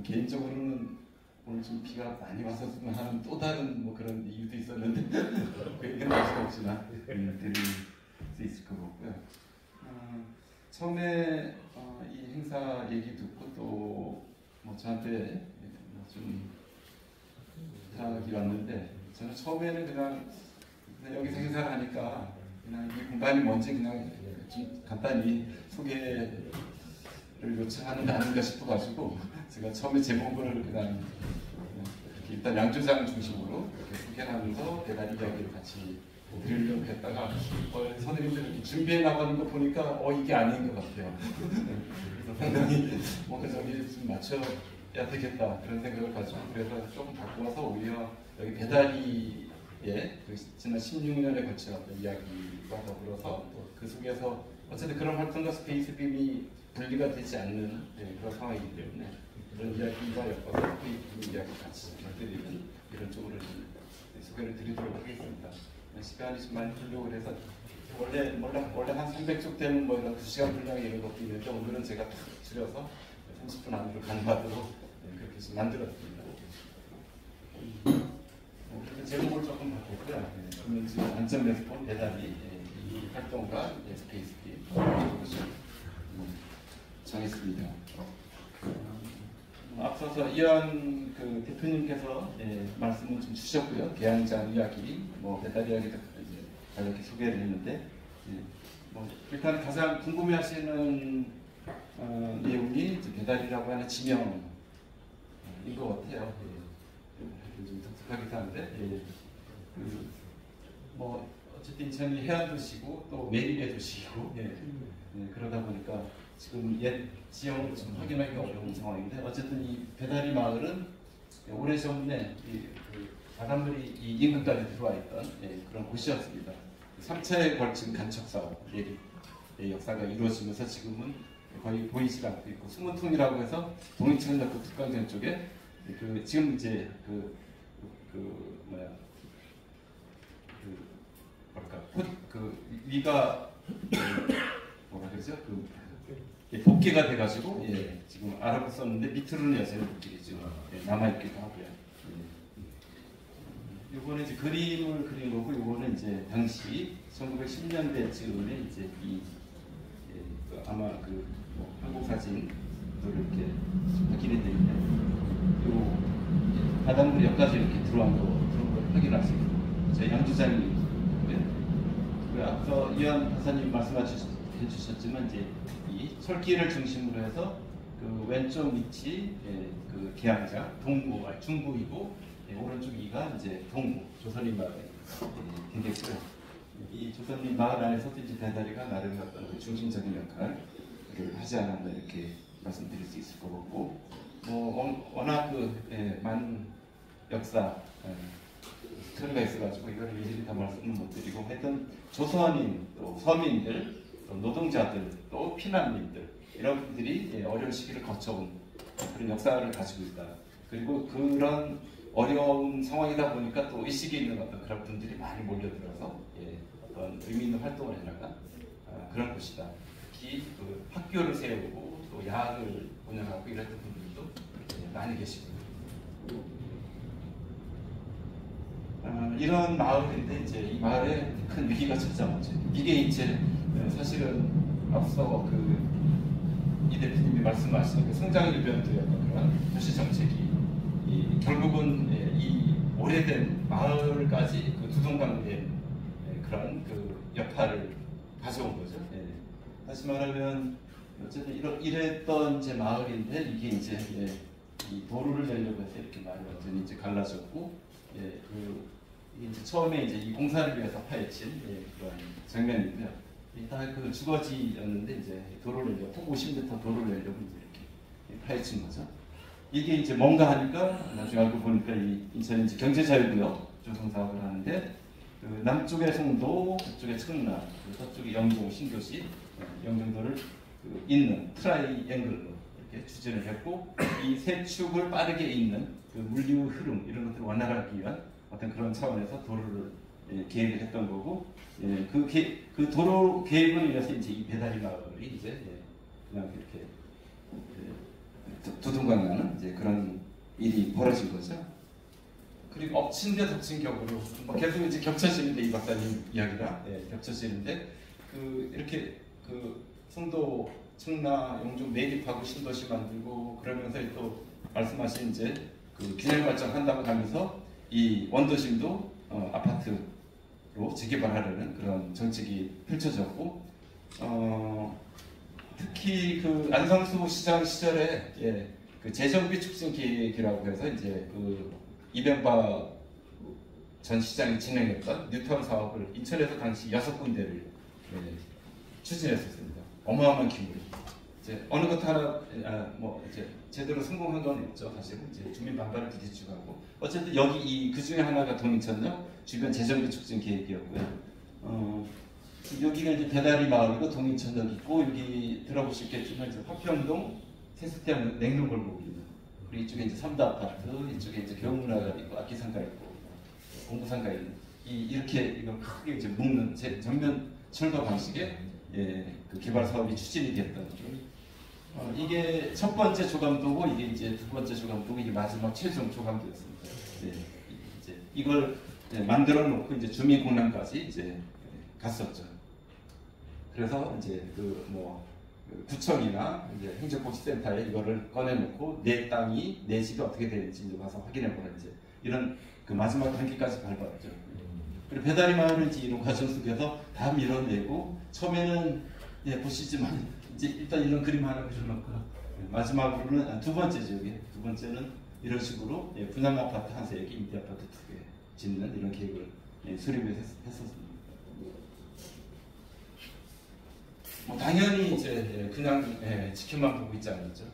개인적으로는 오늘 좀 비가 많이 와서 하는 또 다른 뭐 그런 이유도 있었는데 그 얘기는 알 수가 없지만 드릴 수 있을 것 같고요. 처음에 이 행사 얘기 듣고 또 뭐 저한테 좀 부탁이 왔는데 저는 처음에는 그냥 여기서 행사를 하니까 그냥 이 공간이 뭔지 그냥 좀 간단히 소개를 요청하는 게 아닌가 싶어가지고 제가 처음에 제목을 그냥 이렇게 일단 양조장 중심으로 이렇게 소개를 하면서 배달 이야기를 같이 드리려고 했다가 선생님들 이렇게 준비해 나가는 거 보니까 이게 아닌 것 같아요. 그래서 상당히 뭔가 저기 좀 맞춰야 되겠다 그런 생각을 가지고 그래서 조금 바꾸어서 오히려 여기 배달이의 그 지난 16년에 걸쳐 왔던 이야기와 더불어서 그 속에서 어쨌든 그런 활동과 스페이스 빔이 분리가 되지 않는 그런 상황이기 때문에 그런 이야기와 엮어서 이 이야기 같이 드리는 이런 쪽으로 소개를 드리도록 하겠습니다. 시간이 좀 많이 풀려고 그래서 원래 한 300쪽 되는 뭐 이런 2시간 분량의 이런 것도 있는데 오늘은 제가 탁 줄여서 30분 안으로 가능하도록 그렇게 좀 만들었습니다. 제목을 조금 바꿨고요. 그러면 지금 안전 레스폰 배달이 이 활동과 스페이스 빔 정했습니다. 앞서서 이현 그 대표님께서 말씀을 좀 주셨고요. 개항장 이야기, 뭐 배달 이야기도 이제 이렇게 소개를 했는데, 뭐 일단 가장 궁금해하시는 내용이 이제 배달이라고 하는 지명인 것 같아요. 좀 독특하기도 한데, 뭐 어쨌든 인천이 해안도시고 또 내림의 도시고, 그러다 보니까 지금 옛 지형을 좀 확인하기가 어려운 상황인데 어쨌든 이 배달이 마을은 오래전에 바닷물이 이 인근까지 들어와 있던 그런 곳이었습니다. 3차에 걸친 간척 사업의 역사가 이루어지면서 지금은 거의 보이지 않고 있고 수문통이라고 해서 동인천역그 특강전 쪽에 지금 이제 위가 뭐라 그러죠? 복개가 돼가지고 지금 알아봤었는데 밑으로는 여전히 복길이 지금 남아있기도 하고요. 요거는 이제 그림을 그린 거고 요거는 이제 당시 1910년대쯤에 이제 아마 뭐 한국 사진도 이렇게 확인이 되는데 요 바닷물이 여기까지 이렇게 들어온 걸 확인할 수 있고 저희 양조장이 앞서 이현 박사님 말씀해주셨지만 이제 이 철길을 중심으로 해서 그 왼쪽 밑이 그 계양장 동부 중부이고 오른쪽 이가 이제 동부 조선인 마을이 되겠고요. 이 조선인 마을 안에서도 이제 배달이가 나름 어떤 그 중심적인 역할을 하지 않았나 이렇게 말씀드릴 수 있을 것 같고 뭐 워낙 많은 역사 스토리가 있어가지고 이걸 일일이 다 말씀을 못 드리고 하여튼 조선인 또 서민들 또 노동자들 또 피난민들 이런 분들이 어려운 시기를 거쳐온 그런 역사를 가지고 있다. 그리고 그런 어려운 상황이다 보니까 또 의식이 있는 어떤 그런 분들이 많이 몰려들어서 어떤 의미 있는 활동을 해나간 그런 곳이다. 특히 그 학교를 세우고 또 야학을 운영하고 이랬던 분들도 많이 계시고 이런 마을인데 이제 이 마을에 큰 위기가 찾아오죠. 이게 이제 사실은 앞서 이 대표님이 말씀하신 그 성장일변도였던 그런 현실 정책이 결국은 이 오래된 마을까지 그 두동강된 그런 그 여파를 가져온 거죠. 다시 말하면 어쨌든 이랬던 제 마을인데 이게 이제 이 도로를 내려고 해서 이렇게 많이 완전히 이제 갈라졌고 이제 처음에 이제 이 공사를 위해서 파헤친 그런 장면인데요. 다 그 주거지였는데 이제 도로를 내려 폭 50m 도로를 내려고 이제 이렇게 파헤친 거죠. 이게 이제 뭔가 하니까 나중에 알고 보니까 이 인천이 이제 경제자유구역 조성 사업을 하는데 그 남쪽의 송도, 북쪽의 청라, 서쪽의 영동, 신도시, 영종도를 잇는 트라이앵글로 이렇게 추진을 했고 이 세 축을 빠르게 잇는 그 물류 흐름 이런 것들을 완화하기 위한 어떤 그런 차원에서 도로를 계획을 했던 거고 그 도로 계획을 위해서 이제 이 배달이 마을이 이제 그냥 이렇게 두둥강 나는 이제 그런 일이 벌어진 거죠. 그리고 엎친 데 덮친 격으로 뭐 계속 이제 겹쳐지는데 이 박사님 이야기가 겹쳐지는데 이렇게 성도 청라 용종 매립하고 신도시 만들고 그러면서 또 말씀하신 이제 균형 발전한다고 하면서 이 원도심도 아파트로 재개발하려는 그런 정책이 펼쳐졌고 특히 안성수 시장 시절에 재정비 촉진 계획이라고 해서 이제 이명박 전 시장이 진행했던 뉴타운 사업을 인천에서 당시 6군데를 추진했었습니다. 어마어마한 규모로. 이제 어느 것 하나 이제 제대로 성공한 건 없죠. 사실은 이제 주민 반발을 부딪히고 하고 어쨌든 여기 그 중에 하나가 동인천역 주변 재정비 촉진 계획이었고요. 여기가 이제 배다리 마을이고 동인천역 있고 여기 들어보실 있겠지만 이제 화평동 세스태안 냉동골목입니다. 그리고 이쪽에 이제 삼도 아파트, 이쪽에 이제 교문화가 있고 악기상가 있고 공부상가 있는 이렇게 이걸 크게 이제 묶는 전면 철거 방식의 개발 사업이 추진이 됐던 이게 첫 번째 조감도고 이게 이제 두 번째 조감도고 이게 마지막 최종 조감도였습니다. 이제 이걸 만들어 놓고 이제 주민 공람까지 이제 갔었죠. 그래서 이제 구청이나 이제 행정복지센터에 이거를 꺼내놓고 내 땅이 내 집이 어떻게 되는지 이제 와서 확인해보는 이제 이런 마지막 단계까지 밟았죠. 그리고 배다리 마을을 이제 이런 과정 속에서 다 밀어내고 처음에는 보시지만 이제 일단 이런 그림 하나 그려놓고 마지막으로는 두 번째죠. 이게 두 번째는 이런 식으로 분양 아파트 한 3개, 임대 아파트 2개 짓는 이런 계획을 수립을 했었습니다. 당연히 이제 그냥 지켜만 보고 있지 않았죠.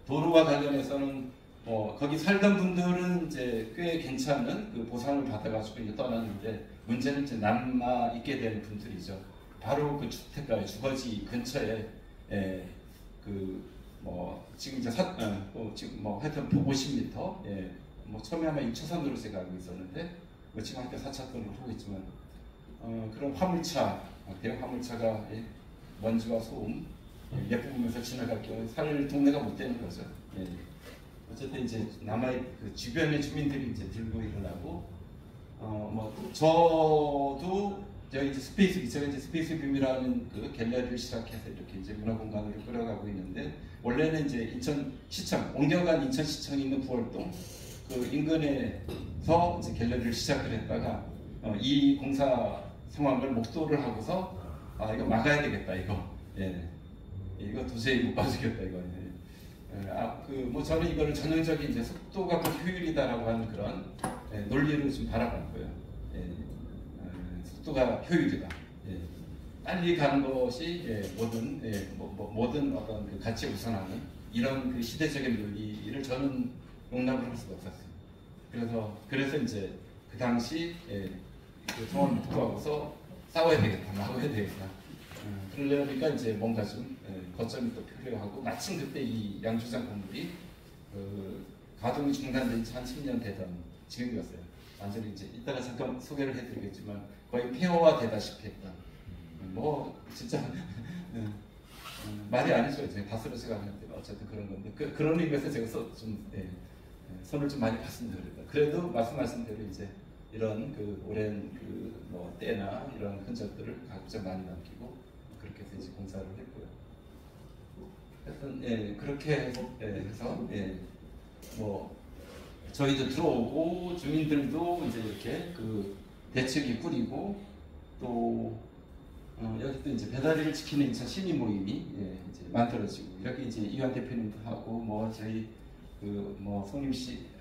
도로와 관련해서는 거기 살던 분들은 이제 꽤 괜찮은 보상을 받아가지고 이제 떠났는데 문제는 이제 남아 있게 되는 분들이죠. 바로 주택가 주거지 근처에 지금 이제 지금 하여튼 50m 처음에 아마 2차선으로 제가 알고 있었는데 지금 한때 4차선으로 하고 있지만 그런 화물차 대형 화물차가 먼지와 소음 예쁘면서 지나갈 경우 살 동네가 못 되는 거죠. 어쨌든 이제 주변의 주민들이 이제 들고 일어나고 저도 저희 이제 제가 이제 스페이스 빔이라는 갤러리를 시작해서 이렇게 이제 문화공간으로 끌어가고 있는데 원래는 이제 인천시청 옮겨간 인천시청이 있는 부월동 인근에서 이제 갤러리를 시작을 했다가 이 공사 상황을 목도를 하고서 이거 막아야 되겠다 이거 이거 도저히 못 봐주겠다 이거 저는 이거를 전형적인 이제 속도가 곧 효율이다라고 하는 그런 논리를 좀 바라봤고요. 속도가 효율이다. 빨리 가는 것이 모든 어떤 가치에 우선하는 이런 시대적인 논리를 저는 용납을 할 수가 없었어요. 그래서 이제 그 당시 통합을 목도하고서 싸워야 되겠다, 막아야 되겠다. 그러니까 이제 뭔가 좀 거점이 또 필요하고 마침 그때 이 양주장 건물이 가동이 중단된 지 한 10년 되던 지금이었어요. 완전히 이제 이따가 잠깐 소개를 해드리겠지만 거의 폐허화되다시피 했던 진짜 말이 아니죠. 제가 다스러지가 않는데 어쨌든 그런 건데 그런 의미에서 제가 손을 좀 많이 봤습니다. 그래도 말씀하신 대로 이제 이런 오랜 때나 이런 흔적들을 가급적 많이 남기고 그렇게 해서 이제 공사를 했고요. 하여튼 그렇게 해서 저희도 들어오고 주민들도 이제 이렇게 대책이 꾸리고 또 여기 또 이제 배다리를 지키는 인천 시민 모임이 이제 만들어지고 이렇게 이제 이완 대표님도 하고 저희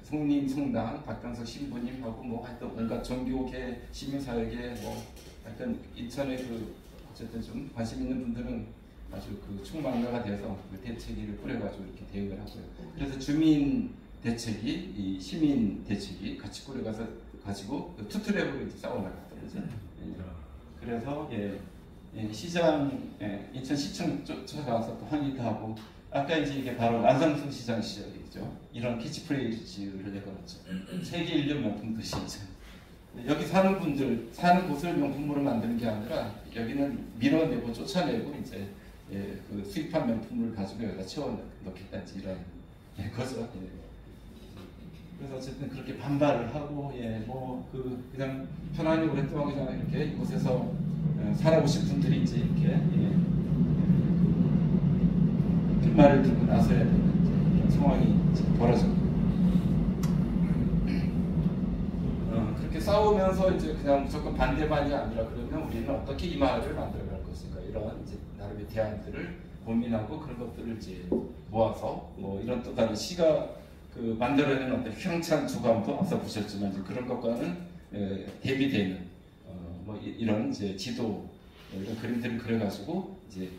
송림 성당 박강석 신부님하고 하여튼 온갖 종교계 시민사회계 하여튼 인천에 어쨌든 좀 관심 있는 분들은 아주 총망라가 돼서 대책위를 꾸려가지고 이렇게 대응을 하고요. 그래서 주민 대책이 이 시민 대책이 같이 꾸려가서 가지고 투트랙으로 이제 싸워나갔던 거죠. 그래서 시장 인천시청 쫓아가서 또 항의도 하고 아까 이제 이게 바로 안성수 시장 시절이죠. 이런 캐치프레이즈를 내걸었죠. 세계 인류 명품 도시이죠. 여기 사는 분들 사는 곳을 명품으로 만드는 게 아니라 여기는 밀어내고 쫓아내고 이제 수입한 명품을 가지고 여기다 채워 넣겠다든지 이런 거죠. 그래서 어쨌든 그렇게 반발을 하고 그냥 편안히 오랫동안 그냥 이렇게 이곳에서 살아오신 분들이 이제 이렇게 빈말을 들고 나서야 되는 이런 상황이 벌어졌고 그렇게 싸우면서 이제 그냥 무조건 반대만이 아니라 그러면 우리는 어떻게 이 마을을 만들어갈 것인가 이런 이제 나름의 대안들을 고민하고 그런 것들을 이제 모아서 뭐 이런 또 다른 시가 그 만들어내는 어떤 휘황찬 주감도 앞서 보셨지만 이제 그런 것과는 대비되는 뭐 이런 이제 지도 이런 그림들을 그려가지고 이제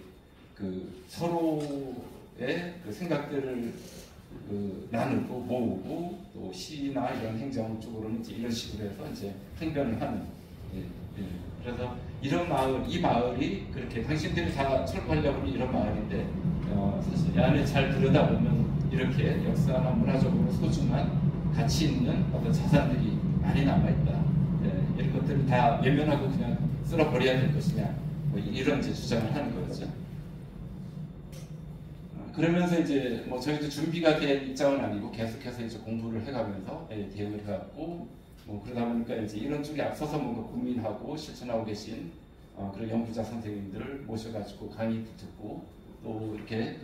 그 서로의 그 생각들을 나누고 모으고 또 시나 이런 행정 쪽으로는 이제 이런 식으로 해서 이제 행변을 하는 그래서 이런 마을, 이 마을이 그렇게 당신들이 다 철거하려고 하는 이런 마을인데 사실 이 안에 잘 들여다보면 이렇게 역사나 문화적으로 소중한 가치 있는 어떤 자산들이 많이 남아있다. 이런 것들을 다 외면하고 그냥 쓸어버려야 될 것이냐 뭐 이런 이제 주장을 하는 거죠. 그러면서 이제 뭐 저희도 준비가 된 입장은 아니고 계속해서 이제 공부를 해가면서 대응을 해갖고 뭐 그러다 보니까 이제 이런 쪽에 앞서서 뭔가 고민하고 실천하고 계신 그런 연구자 선생님들을 모셔가지고 강의도 듣고 또 이렇게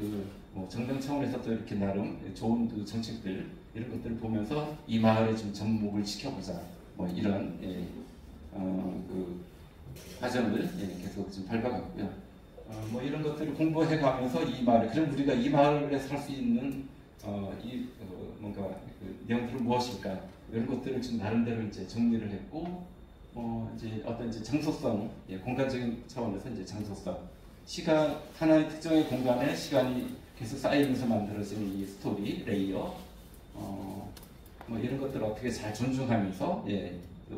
뭐 정당 차원에서 또 이렇게 나름 좋은 그 정책들 이런 것들을 보면서 이 마을에 좀 접목을 시켜보자 뭐 이런 그 과정을 계속 좀 밟아갔고요. 뭐 이런 것들을 공부해가면서 이 마을에 그럼 우리가 이 마을에 살 수 있는 뭔가 그 내용들은 무엇일까 이런 것들을 좀 나름대로 이제 정리를 했고 이제 어떤 이제 장소성 공간적인 차원에서 이제 장소성 시간 하나의 특정의 공간에 시간이 계속 쌓이면서 만들어지는 이 스토리 레이어 뭐 이런 것들을 어떻게 잘 존중하면서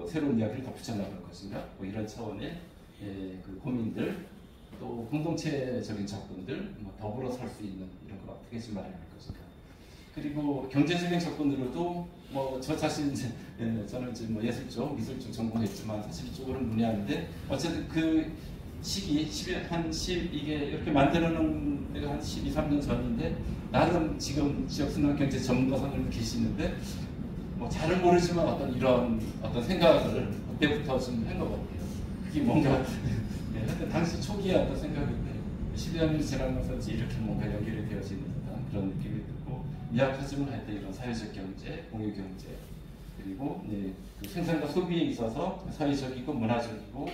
새로운 이야기를 덧붙여 나갈 것인가 뭐 이런 차원의 그 고민들 또 공동체적인 접근들 뭐 더불어 살 수 있는 이런 걸 어떻게 좀 마련할 것인가 그리고 경제적인 접근으로도 뭐 저 자신 저는 이제 뭐 예술 쪽 미술 쪽 전공했지만 사실 이쪽으로는 문외한데 어쨌든 그 시기 이게 이렇게 만들어놓은 데가 한 12, 13년 전인데 나름 지금 지역순환 경제 전문가 선생님 계시는데 뭐 잘은 모르지만 어떤 이런 어떤 생각을 그때부터 좀 한 것 같아요. 그게 뭔가 당시 초기에 어떤 생각인데 10여 년이 지나면서 이렇게 뭔가 연결이 되어지는 듯한 그런 느낌이 들고 미약하지만 하여튼 이런 사회적 경제, 공유 경제 그리고 그 생산과 소비에 있어서 사회적이고 문화적이고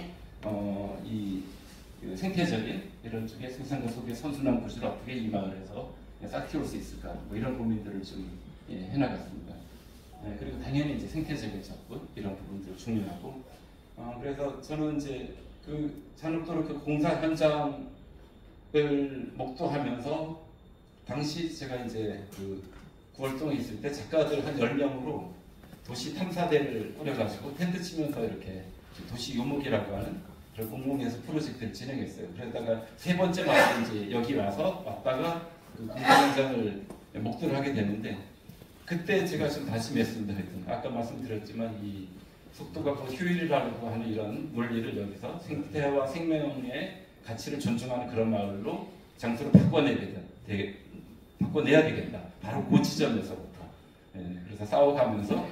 그 생태적인 이런 쪽의 생산과 소비의 선순환 구조를 어떻게 이 마을에서 싹 틔울 수 있을까 뭐 이런 고민들을 좀 해나갔습니다. 그리고 당연히 이제 생태적인 접근 이런 부분들 중요하고 그래서 저는 이제 그 산업도로 그 공사 현장을 목도하면서 당시 제가 이제 그 구월동에 있을 때 작가들 한 10명으로 도시 탐사대를 꾸려가지고 텐트 치면서 이렇게 도시 요목이라고 하는 그런 공공에서 프로젝트를 진행했어요. 그러다가 세 번째 마을 이제 여기 왔다가 그 공사 현장을 목도를 하게 되는데 그때 제가 좀 다짐했습니다. 아까 말씀드렸지만 이 속도가 곧 효율이라고 하는 이런 논리를 여기서 생태와 생명의 가치를 존중하는 그런 마을로 장소를 바꿔내야 되겠다. 바로 그 지점에서부터. 그래서 싸워가면서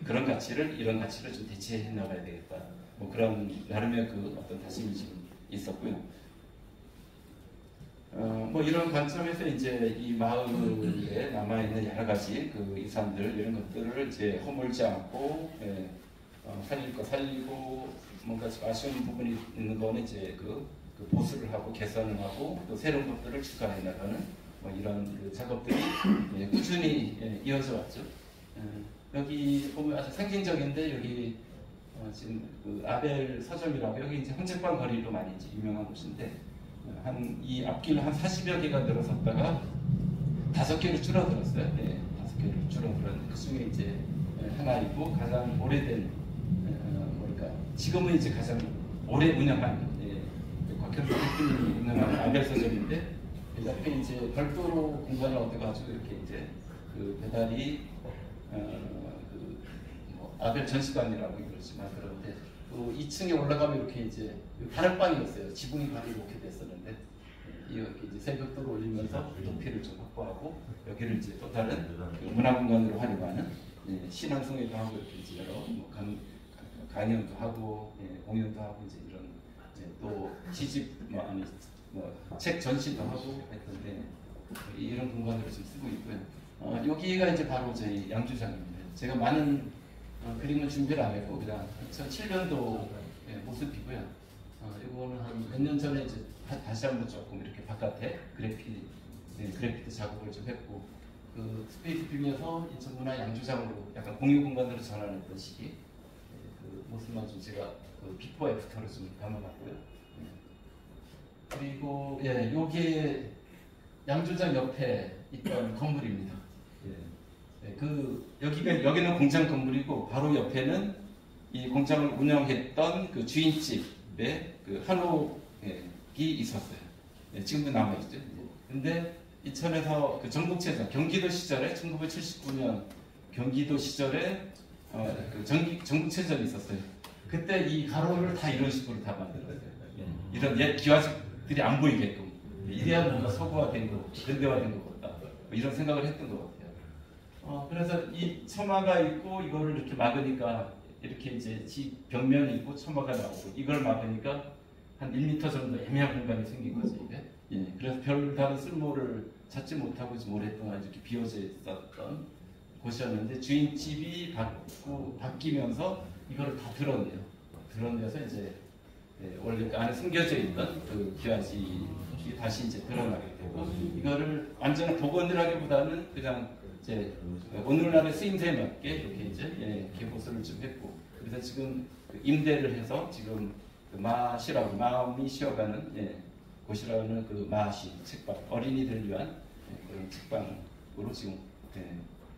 그런 가치를 이런 가치를 좀 대체해 나가야 되겠다. 뭐 그런 나름의 그 어떤 다짐이 좀 있었고요. 뭐 이런 관점에서 이제 이 마을에 남아있는 여러 가지 그 이산들 이런 것들을 이제 허물지 않고 살릴 거 살리고 뭔가 좀 아쉬운 부분이 있는 거는 이제 그 보수를 하고 개선을 하고 또 새로운 것들을 추가해 나가는 뭐 이런 그 작업들이 꾸준히 이어져 왔죠. 여기 보면 아주 상징적인데 여기 지금 그 아벨 서점이라고 여기 이제 헌책방 거리로 많이 이제 유명한 곳인데 이 앞길 한 40여 개가 늘어섰다가 5개로 줄어들었어요. 5개로 줄어들었는데 그 중에 이제 하나이고 가장 오래된 뭐랄까 지금은 이제 가장 오래 운영한 곽현수 대표님이 운영하는 아벨 서점인데 이렇게 이제 별도로 공간을 얻어가지고 이렇게 이제 그 배달이 뭐 아벨 전시관이라고 그러지만 그런데 또 2층에 올라가면 이렇게 이제 다락방이었어요. 지붕이 바로 이렇게 됐었는데 이렇게 이제 새벽도를 올리면서 높이를 좀 확보하고 여기를 이제 또 다른 그 문화공간으로 활용하는 신앙송회도 하고 이렇게 이제 여러 뭐 강연도 하고 공연도 하고 이제 이런 또 시집 책 전시도 하고 했던데 이런 공간으로 좀 쓰고 있고요. 여기가 이제 바로 저희 양주장입니다. 제가 많은 그림을 준비를 안 했고 그냥 2007년도 모습이고요. 이거는 한 몇 년 전에 이제 다시 한번 조금 이렇게 바깥에 그래피티 작업을 좀 했고 그 스페이스 뷰에서 인천문화 양주장으로 약간 공유 공간으로 전환했던 시기 그 모습만 좀 제가 그 비포 애프터로 좀 담아봤고요. 그리고 여기에 양주장 옆에 있던 건물입니다. 여기는 공장 건물이고 바로 옆에는 이 공장을 운영했던 그 주인집에 그 한옥이 있었어요. 지금도 남아 있죠. 근데 이천에서 그 전국체전 경기도 시절에 1979년 경기도 시절에 그 전국체전이 있었어요. 그때 이 가로를 다 이런 식으로 다 만들었어요. 이런 옛 기와집들이 안 보이게끔 이래야 뭔가 서구화된 거, 현대화된 것 같다. 이런 생각을 했던 것 같아요. 그래서 이 처마가 있고 이거를 이렇게 막으니까 이렇게 이제 집 벽면이 있고 처마가 나오고 이걸 막으니까 한 1m 정도 애매한 공간이 생긴 거죠. 이게. 그래서 별 다른 쓸모를 찾지 못하고 오랫동안 이렇게 비어져 있었던 곳이었는데 주인집이 바뀌면서 이거를 다 드러내요. 드러내서 이제 원래 그 안에 숨겨져 있던 그 기와집이 다시 이제 드러나게 되고 이거를 완전히 복원이라기보다는 그냥 이제 오늘날의 쓰임새에 맞게 이렇게 이제 개보수를 좀 했고 그래서 지금 그 임대를 해서 지금 그 마시라고 마음이 쉬어가는 곳이라는 그 마시 책방 어린이들 위한 그런 책방으로 지금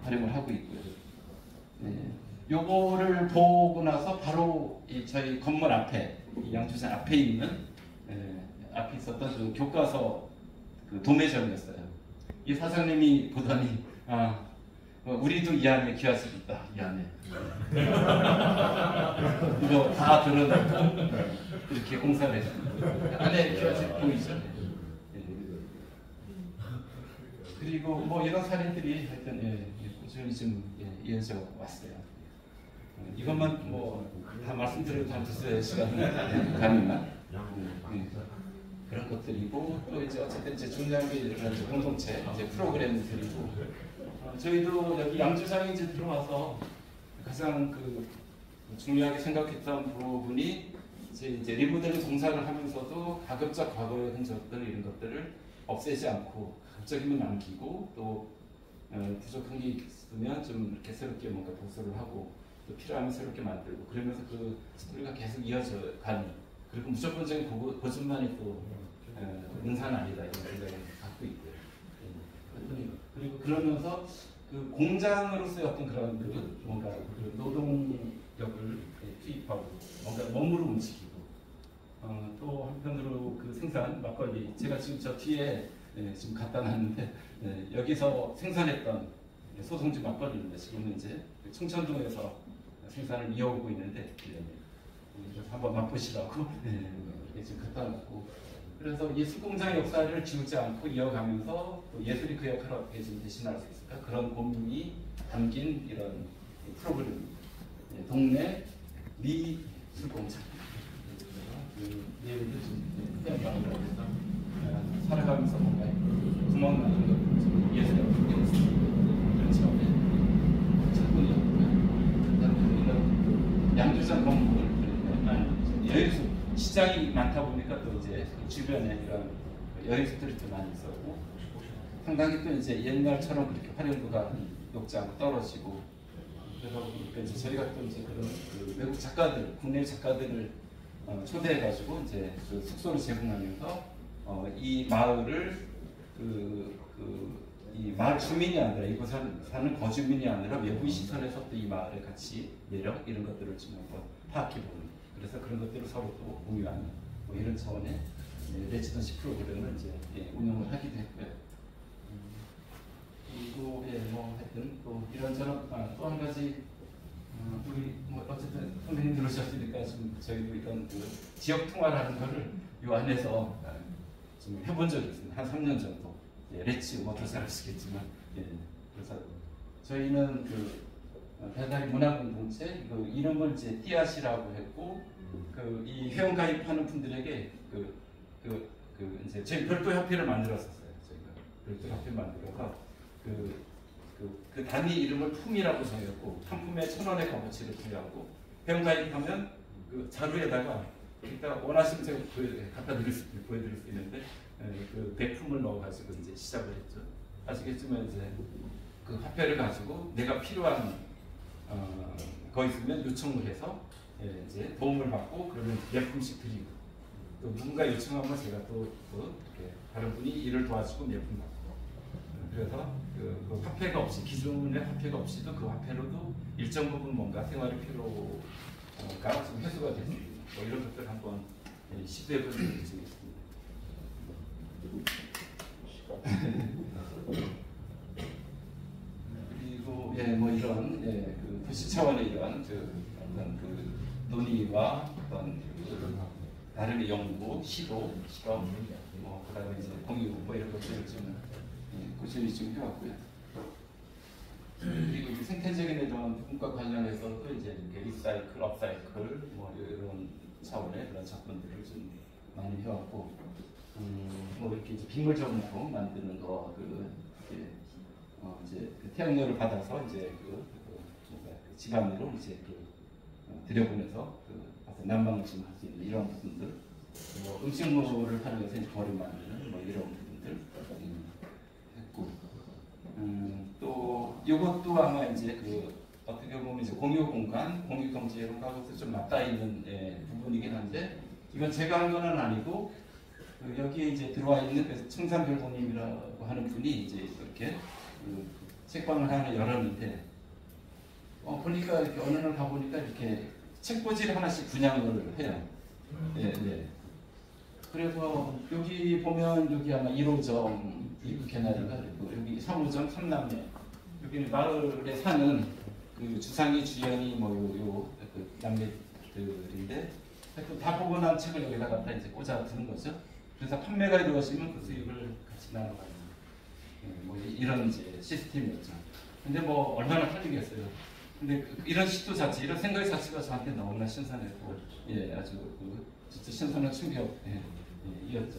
활용을 하고 있고요. 요거를 보고 나서 바로 저희 건물 앞에 양주장 앞에 있는 앞에 있었던 그 교과서 그 도매점이었어요. 이 사장님이 보더니 우리도 이 안에 기와집이 있다. 이 안에 이거 다 드러내고 이렇게 공사를 했습니다. 안에 기와집 보이죠? 그리고 뭐 이런 사례들이 하여튼 꾸준히 좀 이어져 왔어요. 이것만 뭐 다 말씀드려도 한 두세 시간은 가능한 그런 것들이고 또 이제 어쨌든 이제 중요한 게 이런 공동체 이제 프로그램들이고 저희도 여기 양주장에 이제 들어와서 가장 그 중요하게 생각했던 부분이 이제 리모델링 공사를 하면서도 가급적 과거의 흔적들 이런 것들을 없애지 않고 가급적이면 남기고 또 부족한 게 있으면 좀 이렇게 새롭게 뭔가 보수를 하고 또 필요하면 새롭게 만들고 그러면서 그 스토리가 계속 이어져 가는 그리고 무조건적인 보존만이 또 능사는 아니다 이런 생각을 갖고 있고요. 그리고 그러면서 그 공장으로서의 어떤 그런 그 뭔가 그 노동력을 투입하고 뭔가 몸으로 움직이고 또 한편으로 그 생산 막걸리 제가 지금 저 뒤에 지금 갖다 놨는데 여기서 생산했던 소송주 막걸리입니다. 지금은 이제 충천동에서 생산을 이어오고 있는데 그래서 한번 맛보시라고 지금 갖다 놨고 그래서 이 수공장의 역사를 지우지 않고 이어가면서 또 예술이 그 역할을 어떻게 좀 대신할 수 있을까 그런 고민이 담긴 이런 프로그램 동네 미술공장 그 내용도 좀 살아가면서 뭔가 구멍 나는 것 예술이 어떻게 그런 처음에 작품이었고요. 그다음에 양주장 건물 여의수 시장이 많다 보니까 또 이제 주변에 이런 여의수들이 좀 많이 있었고 상당히 또 이제 옛날처럼 그렇게 활용도가 높지 않고 떨어지고 그러다 보니까 이제 저희가 또 이제 그런 그 외국 작가들 국내 작가들을 초대해가지고 이제 그 숙소를 제공하면서 이 마을을 이 마을 주민이 아니라 이곳 사는 거주민이 아니라 외부의 시선에서 또 이 마을의 가치, 매력 이런 것들을 좀 한번 파악해보는 그래서 그런 것들을 서로 또 공유하는 뭐 이런 차원의 레지던시 프로그램을 이제 운영을 하기도 했고요. 그리고 뭐 하여튼 또 이런저런 또 한 가지 우리 뭐 어쨌든 선생님 들으셨으니까 좀 저희도 이런 그 지역 통화라는 거를 이 안에서 좀 해본 적이 있습니다. 한 3년 정도. 예, 렛츠 뭐 더 잘 아시겠지만, 예, 그래서 저희는 그 배달의 문화공동체 그 이름을 이제 띠앗이라고 했고, 그 이 회원 가입하는 분들에게 이제 저희 별도 협회를 만들었었어요. 저희가 별도 협회 만들어서 그 단위 이름을 품이라고 정했고, 한 품에 1,000원의 값어치를 부여하고, 회원 가입하면 그 자루에다가 일단 원하시면 제가 보여드릴 수 있는데, 그 백품을 넣어가지고 이제 시작을 했죠. 아시겠지만 이제 그 화폐를 가지고 내가 필요한 거 있으면 요청을 해서 이제 도움을 받고, 그러면 몇 품씩 드리고, 또 누군가 요청하면 제가 또 이렇게 다른 분이 일을 도와주고 몇 품 받고. 그래서 그 화폐가 없이, 기존의 화폐가 없이도 그 화폐로도 일정 부분 뭔가 생활의 필요가 좀 해소가 됐습니다. 뭐 이런 것들 한번 시도해 보는 게 있습니다. 그리고 뭐 이런 그 도시 차원의 이런 어떤 그 논의와 어떤 나름의 연구, 시도, 실험, 뭐 그다음에 이제 공유 뭐 이런 것들을 좀 꾸준히 좀 해왔고요. 그리고 이 생태적인 이런 부분과 관련해서 또 이제 이렇게 리사이클, 업사이클 뭐 이런 차원의 그런 접근들을 좀 많이 해왔고, 뭐 이렇게 이제 빗물 저금통 만드는 거, 이제 그 태양열을 받아서 이제 집안으로 이제 들여보내서 어떤 난방을 좀 할 수 있는 이런 부분들, 뭐 음식물을 활용해서 이제 버를 만드는 뭐 이런 부분들 했고, 또 이것도 아마 이제 어떻게 보면 이제 공유 공간, 공유 경제 이런 거하고 좀 맞닿아 있는 부분이긴 한데, 이건 제가 한 건 아니고 여기에 이제 들어와 있는 청산별고님이라고 하는 분이 이제 이렇게 책방을 하나 열었는데, 보니까 이렇게 어느 날 가보니까 이렇게 책꽂이를 하나씩 분양을 해요. 그래서 여기 보면 여기 아마 1호점 입구 개나리가 있고, 여기 3호점 삼남매, 여기는 마을에 사는 그 주상이 주연이 그 남매들인데, 다 보고 난 책을 여기다 갖다 이제 꽂아 두는 거죠. 그래서 판매가 이루어지면 그 수익을 같이 나눠가는 뭐 이런 이제 시스템이었죠. 근데 뭐 얼마나 팔리겠어요. 근데 이런 시도 자체, 이런 생각 자체가 저한테 너무나 신선했고, 아주 진짜 신선한 충격이었죠.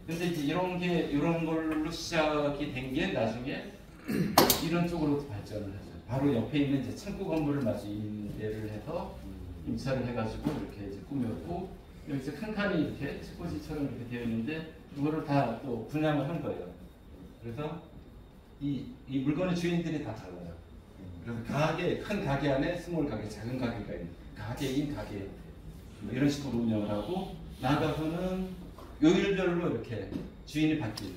근데 이제 이런 걸로 시작이 된 게 나중에 이런 쪽으로 발전을 했어요. 바로 옆에 있는 이제 창고 건물을 마주 임대를 해서 임차를 해가지고 이렇게 이제 꾸몄고, 여기서 칸칸이 이렇게 책꽂이처럼 이렇게 되어 있는데, 이거를 다 또 분양을 한 거예요. 그래서 이 물건의 주인들이 다 달라요. 그래서 큰 가게 안에 스몰 가게, 작은 가게가 있는 가게인 가게, 이런 식으로 운영을 하고, 나가서는 요일별로 이렇게 주인이 바뀌는,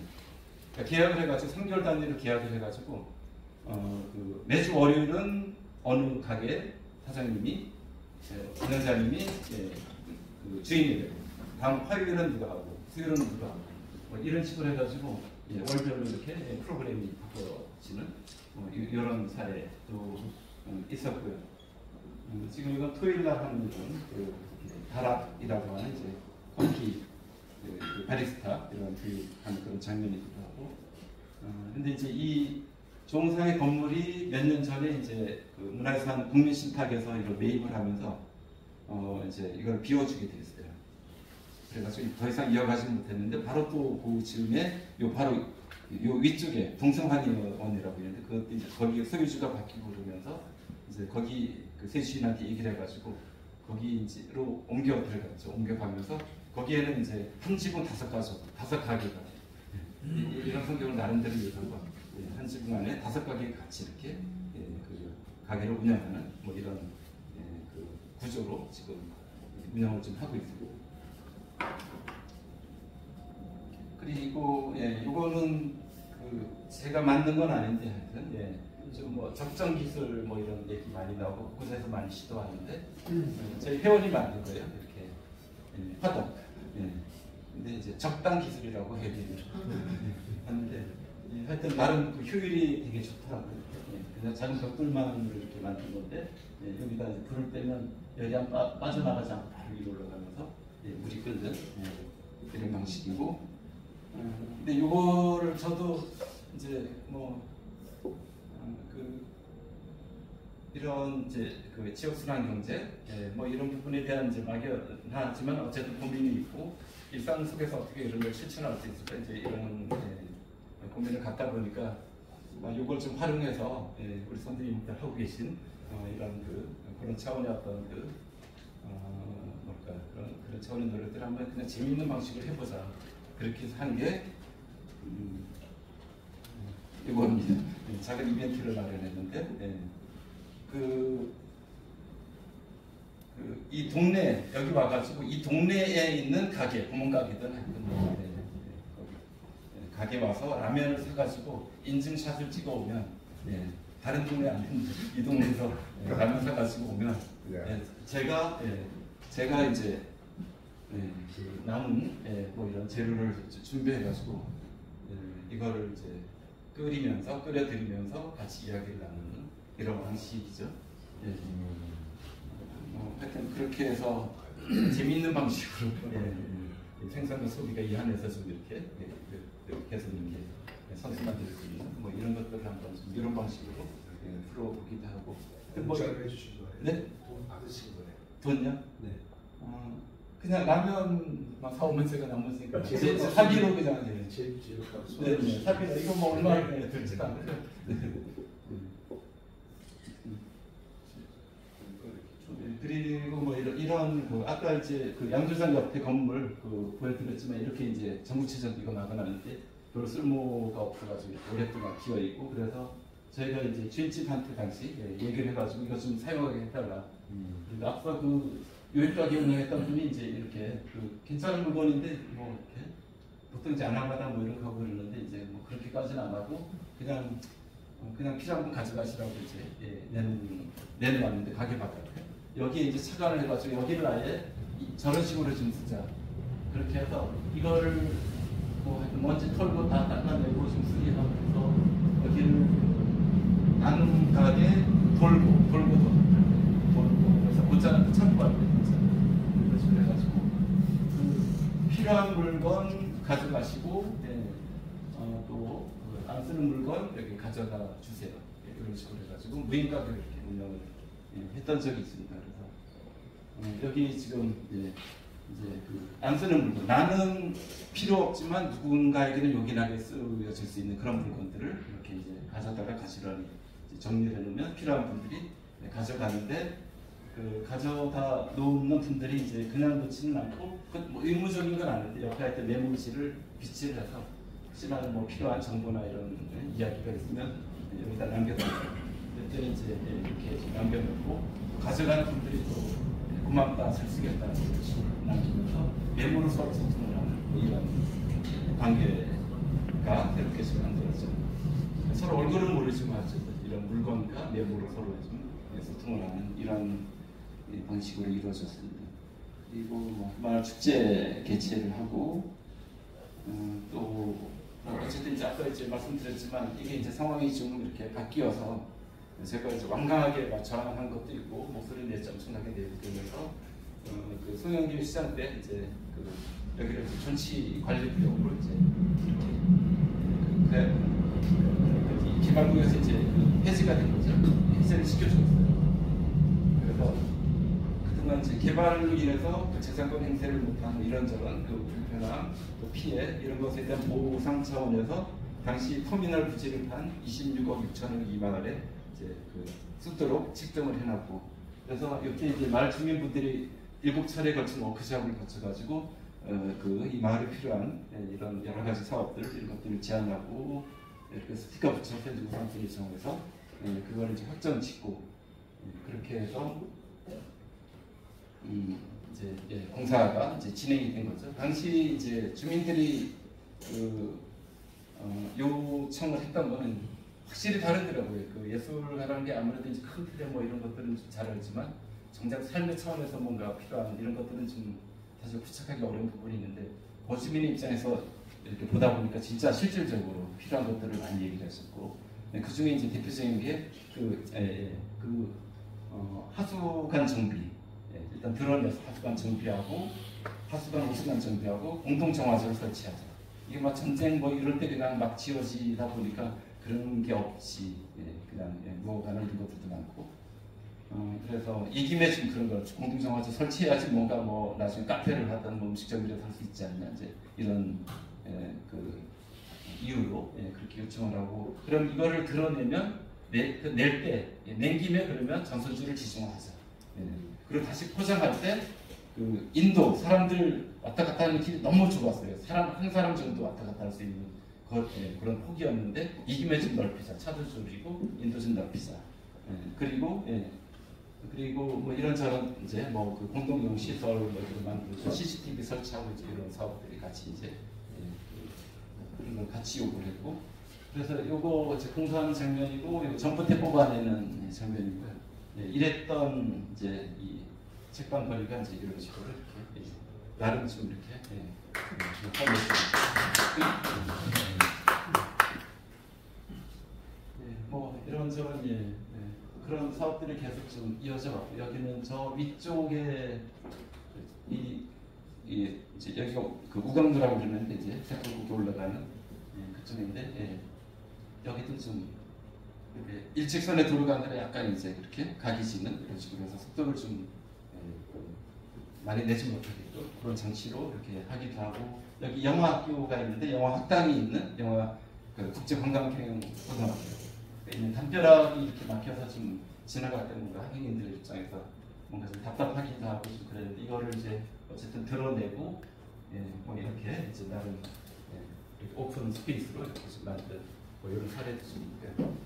그러니까 계약을 해가지고 3개월 단위로 계약을 해가지고 매주 월요일은 어느 가게 사장님이, 운영자님이 그 주인이 되고, 다음 화요일은 누가 하고, 수요일은 누가 하고, 뭐 이런 식으로 해가지고 월별로 이렇게 프로그램이 바꿔지는 이런 사례도 있었고요. 지금 이건 토요일날 하는 그 다락이라고 하는 이제 커피 바리스타 이런 교육하는 그런 장면이기도 하고, 근데 이제 이 종상의 건물이 몇 년 전에 이제 그 문화유산 국민신탁에서 이걸 매입을 하면서 이제 이걸 비워주게 됐어요. 그래가지고 더 이상 이어가지 못했는데, 바로 또 그 즈음에 바로 요 위쪽에 동성한의원이라고 있는데, 그것도 이제 거기 소유주가 바뀌고 그러면서 이제 거기 그 새 주인한테 얘기를 해가지고 거기 이제로 옮겨 들어갔죠. 옮겨가면서 거기에는 이제 한 지붕 5가게가 이런 성격을 나름대로 예상과 한 지붕 안에 5가게 같이 이렇게 그 가게를 운영하는 뭐 이런 그 구조로 지금 운영을 좀 하고 있고, 그리고 이거는 그 제가 만든 건 아닌데 하여튼 좀 뭐 적정 기술 뭐 이런 얘기 많이 나오고 그곳에서 많이 시도하는데, 저희 회원이 만든 거예요. 이렇게 화덕. 근데 이제 적당 기술이라고 해드리는 하는데, 하여튼 나름 그 효율이 되게 좋더라고요. 그냥 작은 벽돌만으로 이렇게 만든 건데, 여기다 이제 불을 빼면 열이 안 빠져나가지 않고 바로 위로 올라가면서 물이 끓는 이런 방식이고, 근데 이거를 저도 이제 뭐 이런 이제 그 지역순환 경제, 뭐 이런 부분에 대한 이제 막연하지만 어쨌든 고민이 있고 일상 속에서 어떻게 이런 걸 실천할 수 있을까 이제 이런 고민을 갖다 보니까 이걸 좀 활용해서 우리 선생님들 하고 계신 이런 그런 차원의 어떤 뭘까 그런 차원의 노력들 한번 그냥 재미있는 방식으로 해보자 그렇게 해서 한 게 이겁니다. 작은 이벤트를 마련했는데 이 동네 여기 와가지고 이 동네에 있는 가게 구멍가게든 하여튼 가게 와서 라면을 사가지고 인증샷을 찍어오면 다른 동네 안 했는데 이 동네에서 라면 사가지고 오면 제가 이제 그 남은 뭐 이런 재료를 준비해가지고 이거를 이제 끓여드리면서 같이 이야기를 나누는 이런 방식이죠. 하여튼 그렇게 해서 재미있는 방식으로 생산과 소비가 이 안에서 좀 이렇게 해서 이렇게 선수만 될 수 있는 뭐 이런 것들을 한번 좀 이런 방식으로 풀어보기도 하고. 공짜로 해주신 거예요? 네? 돈 받으신 거예요? 돈요? 네. 그냥 라면만 사오면 제가 남으니까 제 사비로 그냥 재료값 네, 사비로 이거 뭐 얼마 들지도 않고요. 그리고 뭐 이런 아까 이제 그 양조장 옆에 건물 보여드렸지만 이렇게 이제 전구체전 이거 막아놨는데 별로 쓸모가 없어가지고 오랫동안 비어 있고 그래서 저희가 이제 주인집한테 당시 얘기를 해가지고 이거 좀 사용하게 해달라. 그리고 앞서 요일가게 운영했던 분이 이제 이렇게 괜찮은 물건인데 뭐 이렇게 보통 이제 안하마다 뭐 이런 거 하고 그러는데 이제 뭐 그렇게까지는 안 하고 그냥 필요한 분 가져가시라고 이제 내놓았는데 가게 바깥에 여기에 이제 착안을 해가지고 여기를 아예 저런 식으로 좀 쓰자. 그렇게 해서 이거를 뭐 먼지 털고 다 닦아내고 좀 수리하면서 여기를 나눔 가게 돌고 그래서 곧자는 참고 안 돼. 그래가지고 필요한 물건 가져가시고 또 안 쓰는 물건 여기 가져다 주세요. 이런 식으로 해가지고 무인 가게를 이렇게 운영을 했던 적이 있습니다. 그래서 여기 지금 이제 안 쓰는 물건, 나는 필요 없지만 누군가에게는 요긴하게 쓰여질 수 있는 그런 물건들을 이렇게 이제 가져다가 가시런히 정리를 해놓으면 필요한 분들이 가져가는데 가져다 놓는 분들이 이제 그냥 놓지는 않고 뭐 의무적인 건 아닌데 옆에 하여튼 메모지를 비치를 해서 혹시나 뭐 필요한 정보나 이런 이야기가 있으면 여기다 남겨놓고 그때 이제 이렇게 남겨놓고 가져가는 분들이 또 고맙다, 잘 쓰겠다 이런 식으로 남기면서 메모로 서로 소통을 하는 이런 관계가 이렇게 지금 만들어져. 서로 얼굴은 모르지만 이런 물건과 메모로 서로 좀 소통을 하는 이런 방식으로 이루어졌습니다. 그리고 뭐 마을 축제 개최를 하고 또 어쨌든 이제 아까 이제 말씀드렸지만 이게 이제 상황이 좀 이렇게 바뀌어서 제가 이제 완강하게 저항한 것도 있고 목소리 내지 엄청나게 내면서 그 송영길 시장 때 이제 여기를 전치 관리 비용으로 이제 이렇게 개발구에서 이제 해지가 된 거죠. 해제를 시켜줬어요. 그래서 그동안 이제 개발로 인해서 재산권 행세를 못한 이런저런 불편함, 또 피해 이런 것에 대한 보상 차원에서 당시 터미널 부지를 판 26억 6천억 이마을에 이제 쓰도록 책정을 해놨고 그래서 이때 이제 마을 주민분들이 7차례에 걸친 워크숍을 거쳐가지고 이 마을에 필요한 이런 여러 가지 사업들 이런 것들을 제안하고 스티커 붙여서 해주고 상태를 정해서 그걸 이제 확정 짓고 그렇게 해서 이제 공사가 이제 진행이 된 거죠. 당시 이제 주민들이 요청을 했던 거는 확실히 다르더라고요. 예술가라는 게 아무래도 이제 큰 틀에 뭐 이런 것들은 좀 잘 알지만 정작 삶의 차원에서 뭔가 필요한 이런 것들은 좀 사실 구착하기 어려운 부분이 있는데 고시민의 입장에서 이렇게 보다 보니까 진짜 실질적으로 필요한 것들을 많이 얘기를 했었고 그 중에 이제 대표적인 게 하수관 정비 일단 드러내서 하수관 정비하고 하수관 호수관 정비하고 공동 정화조를 설치하자 이게 막 전쟁 뭐 이럴 때 그냥 막 지어지다 보니까 그런 게 없이 그냥 무어가는 이런 것들도 많고 그래서 이 김에 좀 그런 거 공동정화조 설치해야지 뭔가 뭐 나중에 카페를 하든 뭐 음식점이라도 할 수 있지 않냐 이제 이런 그 이유로 그렇게 요청을 하고 그럼 이거를 드러내면 낼 때 낸 김에 그러면 전선주를 지정하자. 그리고 다시 포장할 때 그 인도 사람들 왔다 갔다 하는 길이 너무 좁았어요. 한 사람 정도 왔다 갔다 할 수 있는 그런 폭이었는데 이 김에 좀 넓히자. 차도 줄이고 인도 좀 넓히자. 그리고 뭐 이런저런 이제 뭐 그 공동용 시설 뭐 이런 만들고 CCTV 설치하고 이제 이런 사업들이 같이 이제 그런 걸 같이 요구를 했고 그래서 요거 이제 공사하는 장면이고 요 전봇대 뽑아내는 장면이고요. 이랬던 이제 이 책방 거리가 이제 이런 식으로 이렇게 나름 좀 이렇게 뭐 이런저런 그런 사업들이 계속 좀 이어져 왔고 여기는 저 위쪽에 이제 여기가 그 우강도라고 그러는데 이제 세포국에 올라가는 그쪽인데 여기도 좀 이렇게 일직선에 돌아가는 데 약간 이제 그렇게 각이 지는 이런 식으로 해서 속도를 좀 많이 내지 못하게끔 그런 장치로 이렇게 하기도 하고 여기 영화학교가 있는데 영화학당이 있는 영화 그 국제관광경영고등학교 있는 담벼락이 이렇게 막혀서 좀 지나갈 때 뭔가 학생인들 입장에서 뭔가 좀 답답하기도 하고 좀 그랬는데 이거를 이제 어쨌든 드러내고 뭐 이렇게 이제 나름 이렇게 오픈 스페이스로 이렇게 좀 만든 뭐 이런 사례도 좀 있고요.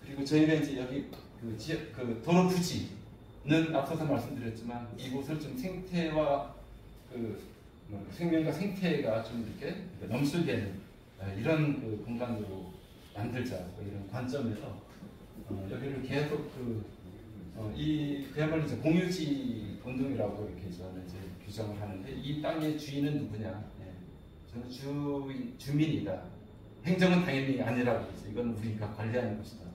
그리고 저희는 이제 여기 그 지역 그 도로 부지는 앞서서 말씀드렸지만 이곳을 좀 생태와 그 생명과 생태가 좀 이렇게 넘실대는 이런 그 공간으로 만들자 뭐 이런 관점에서 여기를 계속 그야말로 이제 공유지 운동이라고 이렇게 저는 이제 규정을 하는데 이 땅의 주인은 누구냐? 저는 주민이다. 행정은 당연히 아니라고 했죠. 이건 우리가 관리하는 것이다.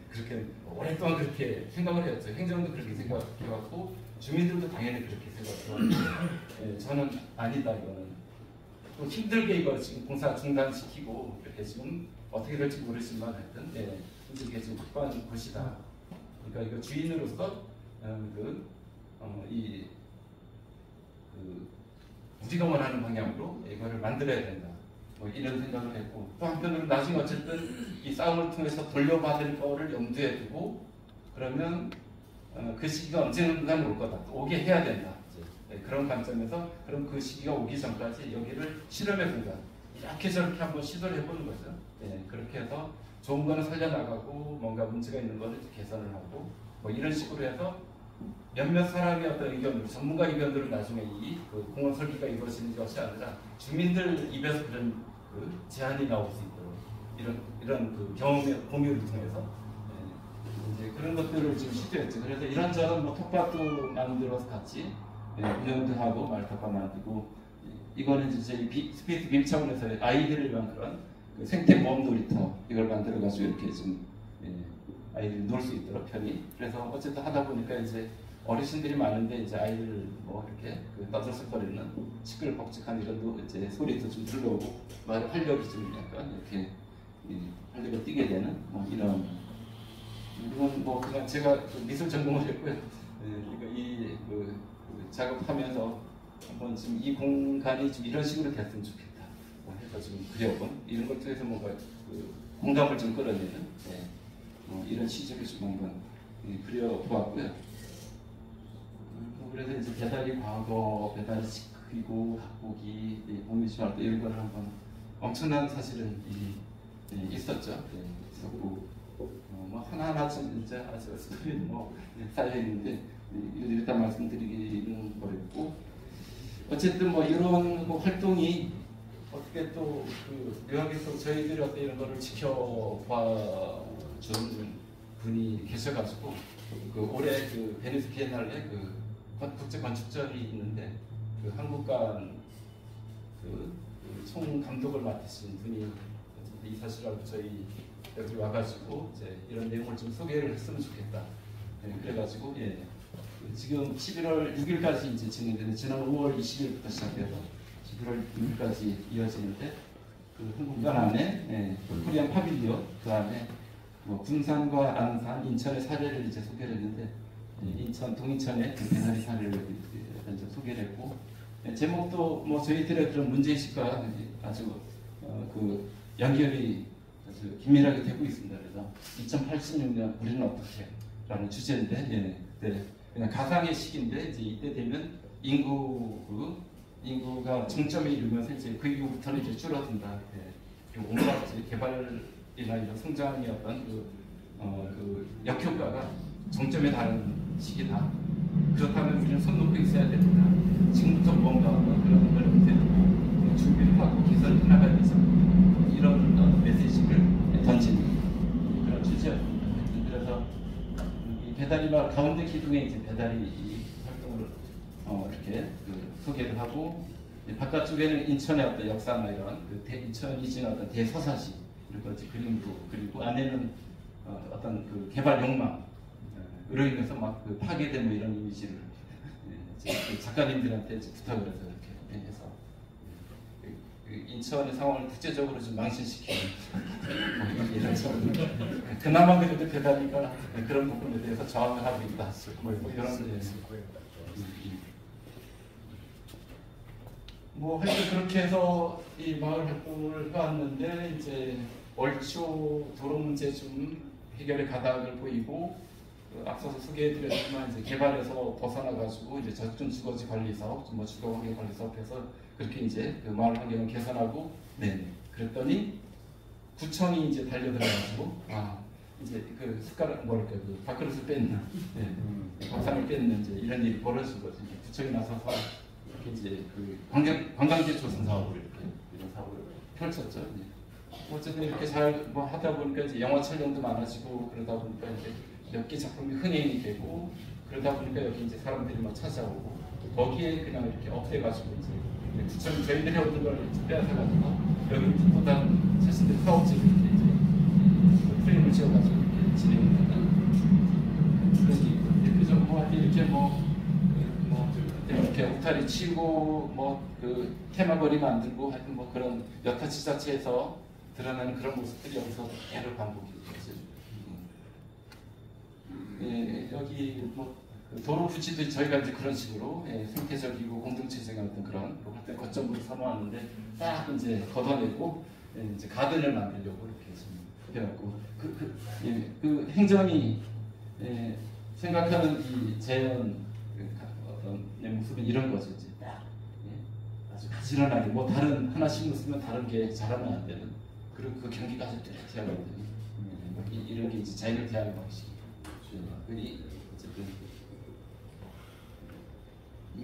그렇게 오랫동안 그렇게 생각을 했죠. 행정도 그렇게 생각해왔고 주민들도 당연히 그렇게 생각해왔고 저는 아니다 이거는 또 힘들게 이걸 지금 공사 중단시키고 이렇게 지금 어떻게 될지 모르지만 하여튼 이제 이게 지금 확보한 곳이다. 그러니까 이거 주인으로서 우리가 원하는 방향으로 이거를 만들어야 된다. 뭐 이런 생각을 했고 또 한편으로 나중에 어쨌든 이 싸움을 통해서 돌려받을 거를 염두에 두고 그러면 그 시기가 언젠간 올 거다. 오게 해야 된다. 그런 관점에서 그럼 그 시기가 오기 전까지 여기를 실험해보자. 이렇게 저렇게 한번 시도를 해보는 거죠. 그렇게 해서 좋은 거는 살려나가고 뭔가 문제가 있는 거를 개선을 하고 뭐 이런 식으로 해서 몇몇 사람의 어떤 의견들, 전문가 의견들은 나중에 그 공원 설계가 이루어지는 것이 아니라 주민들 입에서 그런 그 제안이 나올 수 있도록 이런 그 경험의 공유를 통해서 이제 그런 것들을 지금 시도했죠. 그래서 이런저런 뭐 텃밭도 만들어서 같이 운영도 하고 말텃밭 만들고 이거는 이제 저희 스페이스 빔 차원에서 아이들을 위한 그런 그 생태 모험 놀이터 이걸 만들어 가지고 이렇게 좀 아이들이 놀 수 있도록 편히 그래서 어쨌든 하다 보니까 이제 어르신들이 많은데 이제 아이들 뭐 이렇게 떠들썩거리는 시끌벅적한 이런 이제 소리도 좀 들려오고 말 활력이 좀 약간 이렇게 활력을 띠게 되는 뭐 이런 이건 뭐 그냥 제가 미술 전공을 했고요. 그 작업하면서 한번 지금 이 공간이 좀 이런 식으로 됐으면 좋겠다. 뭐 해서 지금 그려본 이런 것 통해서 뭔가 그 공감을 좀 끌어내는 이런 시집을 좀 한번 그려보았고요. 그래서 이제 배달이 과거, 배달이 그리고 닭고기, 공유지 활동 이런 거를 한번 엄청난 사실은 있었죠. 있었고 뭐 하나하나 좀 이제 아주 스토리 뭐 쌓여 있는데 일단 말씀드리기는 어렵고 어쨌든 뭐 이런 뭐 활동이 어떻게 또 그 묘하게서 저희들이 어떤 이런 거를 지켜봐 준 분이 계셔가지고 그 올해 그 베니스 비엔날레 그 국제 건축절이 있는데 그 한국관 총 감독을 맡으신 분이 이사시라고 저희 여기 와가지고 이제 이런 내용을 좀 소개를 했으면 좋겠다. 그래가지고 지금 11월 6일까지 이제 진행되는 지난 5월 20일부터 시작해서 11월 6일까지 이어지는데 그 공간 안에 코리안 파빌리온 그 안에 뭐 군산과 안산, 인천의 사례를 이제 소개를 했는데 인천 동인천의 배달이 사례를 이제 소개를 했고 제목도 뭐 저희들의 그런 문제의식과 아주 그 연결이 아주 긴밀하게 되고 있습니다. 그래서 2086년 우리는 어떻게?라는 주제인데 그냥 가상의 시기인데 이제 이때 되면 인구가 정점에 이르면서 이제 그 이후부터는 이제 줄어든다. 온갖 개발이나 이런 성장의 어떤 그 역효과가 정점에 달하는 시기다. 그렇다면 우리는 손 놓고 있어야 됩니다. 지금부터 뭔가 그런 걸 되고 준비를 하고 개선을 해나가야 되죠. 이런 메시지를 던지는 그런 주제였습니다. 그래서 이 배달이마 가운데 기둥에 이제 배달이 활동을 이렇게 소개를 하고 바깥쪽에는 인천의 어떤 역사나 이런 인천이 지닌 어떤 대서사시 이런 걸 그림으로 그리고 안에는 어떤 그 개발 욕망으로 인해서 막 그 파괴된 뭐 이런 이미지를 작가님들한테 부탁을 해서 이렇게 해서 인천의 상황을 국제적으로 좀 망신시키는 이런 식으로 그나마 그래도 배달이가 그런 부분에 대해서 저항을 하고 있다. 뭐 이런 뭐 하여튼 그렇게 해서 이 마을 활동을 해왔는데 이제 얼추 도로 문제 좀 해결의 가닥을 보이고 앞서서 소개해드렸지만 이제 개발에서 벗어나가지고 이제 저점 주거지 관리 사업, 뭐 주거 환경 관리 사업에서 그렇게 이제 그 마을 환경을 개선하고 그랬더니 구청이 이제 달려들어가지고 이제 그 숟가락 뭐랄까 그 밥그릇을 뺏는 밥상을 뺏는 이제 이런 일이 벌어진 거죠. 구청이 나서서 이렇게 이제 그 관광지 조성 사업을 이런 사업을 펼쳤죠. 어쨌든 이렇게 잘 뭐 하다 보니까 이제 영화 촬영도 많아지고 그러다 보니까 이제 몇 개 작품이 흔행이 되고 그러다 보니까 여기 이제 사람들이 막 찾아오고 거기에 그냥 이렇게 없애가지고 이제 구청이 저희들이 얻은 걸 빼앗아가지고 여기 또 다른 자신들 사업지를 이제 프레임을 지어가지고 이렇게 진행을 한다. 이렇게 좀 뭐 이렇게 이렇게 울타리 치고 뭐 그 테마거리 만들고 하여튼 뭐 그런 여타 지자체에서 드러나는 그런 모습들이 여기서 계속 반복이 되죠. 여기 뭐 도로 부지도 저희가 이제 그런 식으로 생태적이고 공동체적인 어떤 그런 활동 거점으로 삼아왔는데 딱 이제 걷어내고 이제 가든을 만들려고 이렇게 좀 해갖고 그 행정이 생각하는 이 재현 어떤 모습은 이런 거죠. 이제 딱 아주 가지런하게 뭐 다른 하나씩 쓰면 다른 게 자라면 안 되는 그리고 그 경기가 아주 뚜렷하거든요. 이런 게 이제 자연을 대하는 방식. 어쨌든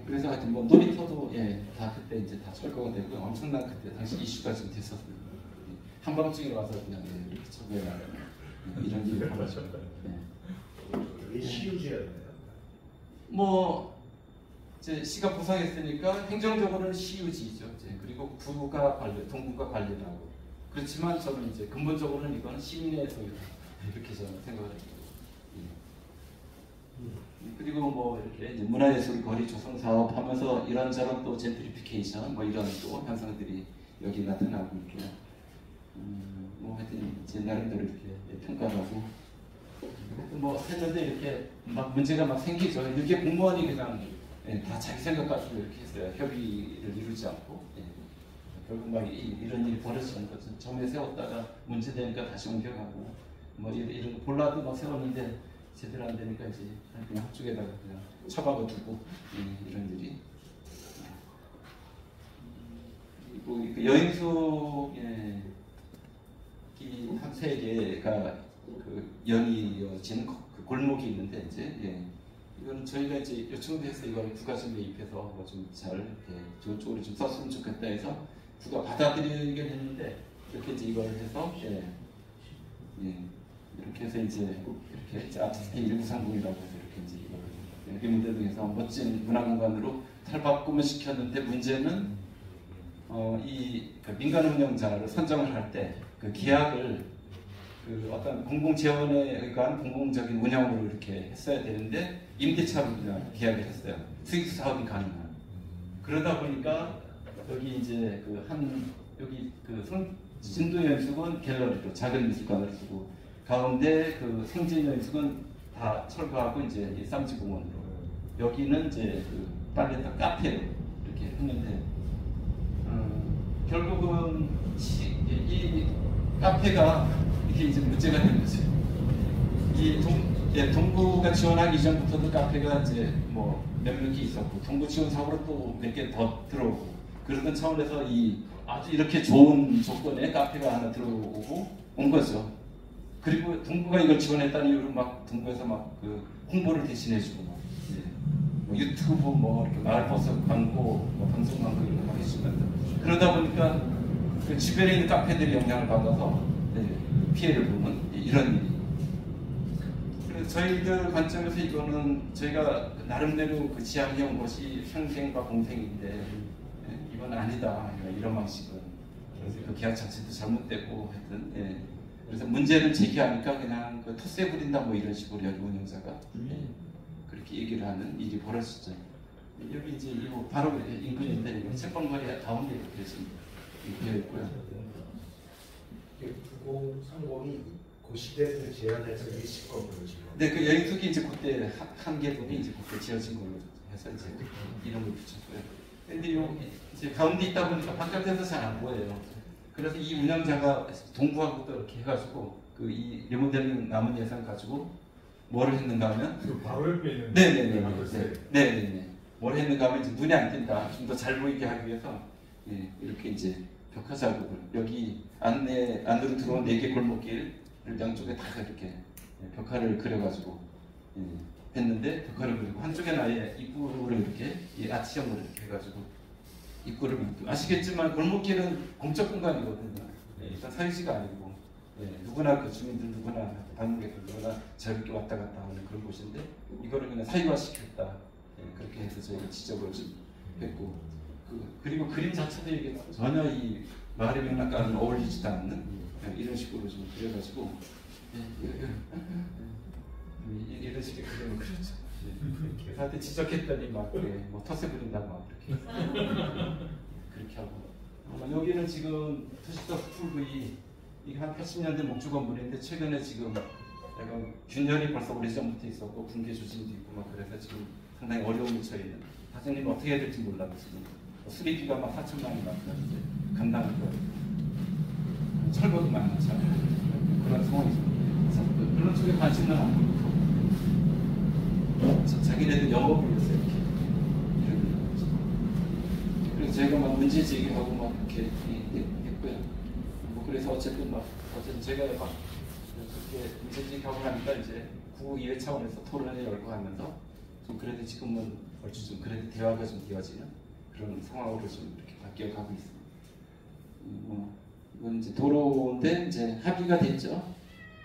그래서 하여튼 뭐 놀이터도 다 그때 이제 다 철거가 되고 엄청난 그때 당시 이슈가 좀 됐었습니다. 한밤중에 와서 그냥 이렇게 철거해 나가는 이런 일을 벌어져. 왜 시유지였나요? 뭐 이제 시가 부상했으니까 행정적으로는 시유지죠. 그리고 구가 관리, 동구가 관리를 하고. 그렇지만 저는 이제 근본적으로는 이건 시민의 소유다 이렇게 저는 생각을 합니다. 그리고 뭐 이렇게 이제 문화예술 거리 조성 사업 하면서 이런저런 또 젠트리피케이션 뭐 이런 또 현상들이 여기 나타나고 이렇게 뭐 하여튼 제 나름대로 이렇게 평가하고 뭐 했는데 이렇게 막 문제가 막 생기죠. 이렇게 공무원이 그냥 다 자기 생각 가지고 이렇게 했어요. 협의를 이루지 않고 결국 막 이런 일이 벌어지는 거죠. 처음에 세웠다가 문제되니까 다시 옮겨가고 뭐 이런 볼라도 막 세웠는데 제대로 안 되니까 이제 그냥 합쪽에다가 그냥 처박아 두고 이런 일이 그리고 여행소 한 세 개가 그 연이어진 그 골목이 있는데 이제 이건 저희가 이제 요청도 해서 이걸 구가 좀 매입해서 뭐 좀 잘 이렇게 좋은 쪽으로 좀 썼으면 좋겠다 해서 구가 받아들이긴 했는데 이렇게 이제 이걸 해서 이렇게 해서 이제 아티스트 1930이라고 해서 이렇게 이제 이걸 비문대동에서 멋진 문화공간으로 탈바꿈을 시켰는데 문제는 이 민간 운영자를 선정을 할 때 그 계약을 그 어떤 공공재원에 의한 공공적인 운영으로 이렇게 했어야 되는데 임대차로 그냥 계약을 했어요. 수익 사업이 가능한. 그러다 보니까 여기 이제 여기 진도 연숙은 갤러리로 작은 미술관을 쓰고 가운데 성진 연숙은 다 철거하고 이제 이 쌈지공원으로 여기는 이제 빨래다 카페로 이렇게 했는데 결국은 이 카페가 이게 이제 문제가 되는 거죠. 동구가 지원하기 이전부터도 카페가 이제 뭐 몇몇 개 있었고 동구 지원 사업으로 또 몇 개 더 들어오고 그러던 차원에서 아주 이렇게 좋은 조건에 카페가 하나 들어오고 온 거죠. 그리고 동구가 이걸 지원했다는 이유로 막 동구에서 막 홍보를 대신해주고 뭐 유튜브 뭐 이렇게 마을버스 광고, 뭐 방송 광고 이런 거 막 해주면서 그러다 보니까 그 주변에 있는 카페들이 영향을 받아서 피해를 보는 이런 일이. 그래서 저희들 관점에서 이거는 저희가 나름대로 지향해온 것이 상생과 공생인데 이건 아니다 이런 방식은. 그래서 그 계약 자체도 잘못되고 하여튼 그래서 문제를 제기하니까 그냥 텃세 부린다 뭐 이런 식으로 여기 운영자가 그렇게 얘기를 하는 일이 벌어졌죠. 여기 이제 이거 바로 인근인데 채권거리 가운데 이렇게 되어 있고요. 9030이 그 시대를 제안해서 일식 건물을 지금. 네, 그 여인숙이 이제 그때 한 개분이 이제 그때 지어진 걸로 해서 이제 이름을 붙였고요. 근데 요 이제 가운데 있다 보니까 바깥에서 잘 안 보여요. 그래서 이 운영자가 동구하고도 이렇게 해가지고 이 리모델링 남은 예산 가지고 뭐를 했는가 하면 바로 옆에 있는 네네네 뭘 했는가 하면 이제 눈에 안 띈다 좀 더 잘 보이게 하기 위해서 이렇게 이제 벽화 자국을 여기 안으로 들어온 4개 골목길 양쪽에 다 이렇게 벽화를 그려가지고 했는데 벽화를 그리고 한쪽에는 아예 입구를 이렇게 아치형으로 이렇게 해가지고 입구를 아시겠지만 골목길은 공적 공간이거든요. 일단 사유지가 아니고 누구나 그 주민들 누구나 방문객들 누구나 자유롭게 왔다 갔다 하는 그런 곳인데 이거를 그냥 사유화시켰다. 그렇게 해서 저희가 지적을 좀 했고 그리고 그림 자체도 이게 전혀 이 마을의 맥락과는 어울리지도 않는 이런 식으로 좀 그려가지고 이런 식의 그림을 그렸죠. 저한테 지적했더니 뭐 텃세 부린다 막 그렇게 하고 여기는 지금 투식도 풀구이 이게 한 80년대 목주 건물인데 최근에 지금 약간 균열이 벌써 오래전부터 있었고 붕괴 조짐도 있고 막 그래서 지금 상당히 어려움에 처해 있는 사장님 어떻게 해야 될지 몰라서 지금 수리비가 막 4천만 원 나왔는데 감당할 거 철거도 많지 않고 그런 상황이죠. 그런 쪽에 관심은 안 보이고 자기네들 영업을 했어요 이렇게 이런 거죠. 그래서 제가 막 문제 제기하고 막 이렇게 했고요. 뭐 그래서 어쨌든 제가 막 그렇게 문제 제기하고 하니까 이제 구의회 차원에서 토론을 열고 하면서 좀 그래도 지금은 얼추 좀 그래도 대화가 좀 되어지는 그런 상황으로 좀 이렇게 바뀌어가고 있습니다. 이건 이제 도로인데 이제 합의가 됐죠.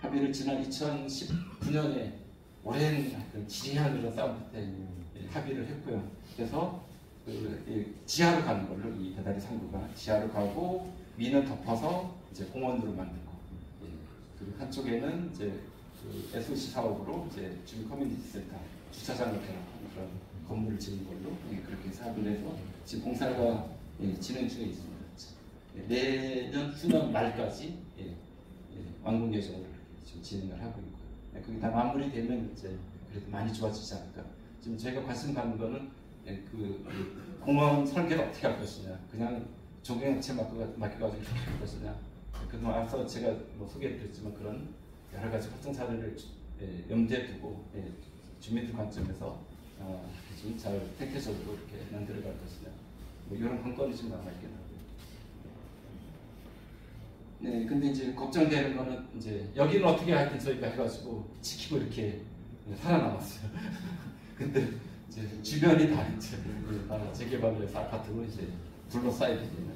합의를 지난 2019년에 오랜 지리한 그런 싸움 끝에 합의를 했고요. 그래서 지하로 가는 걸로 이 배달의 상구가 지하로 가고 위는 덮어서 이제 공원으로 만들고 그리고 한쪽에는 이제 SOC 사업으로 이제 주민 커뮤니티 센터 주차장을 개발하는 그런 건물을 짓는 걸로 그렇게 사업을 해서 지금 공사가 진행 중에 있습니다. 내년 후년 말까지 완공 예정으로 지금 진행을 하고 있고요. 그게 다 마무리되면 이제 그래도 많이 좋아지지 않을까. 지금 저희가 관심 가는 거는 공원 설계를 어떻게 할 것이냐, 그냥 조경업체 맡겨가지고 이렇게 할 것이냐. 그동안 앞서 제가 소개해드렸지만 그런 여러 가지 확정 사례를 염두에 두고 주민들 관점에서 좀 잘 획기적으로 이렇게 만들어갈 것이냐. 이런 관건이 좀 남아있긴 하고요. 네, 근데 이제 걱정되는 거는 이제 여기는 어떻게 하여튼 저희가 해가지고 지키고 이렇게 살아남았어요. 근데 이제 주변이 다 이제 재개발을 해서 아파트로 이제 둘러싸이게 되는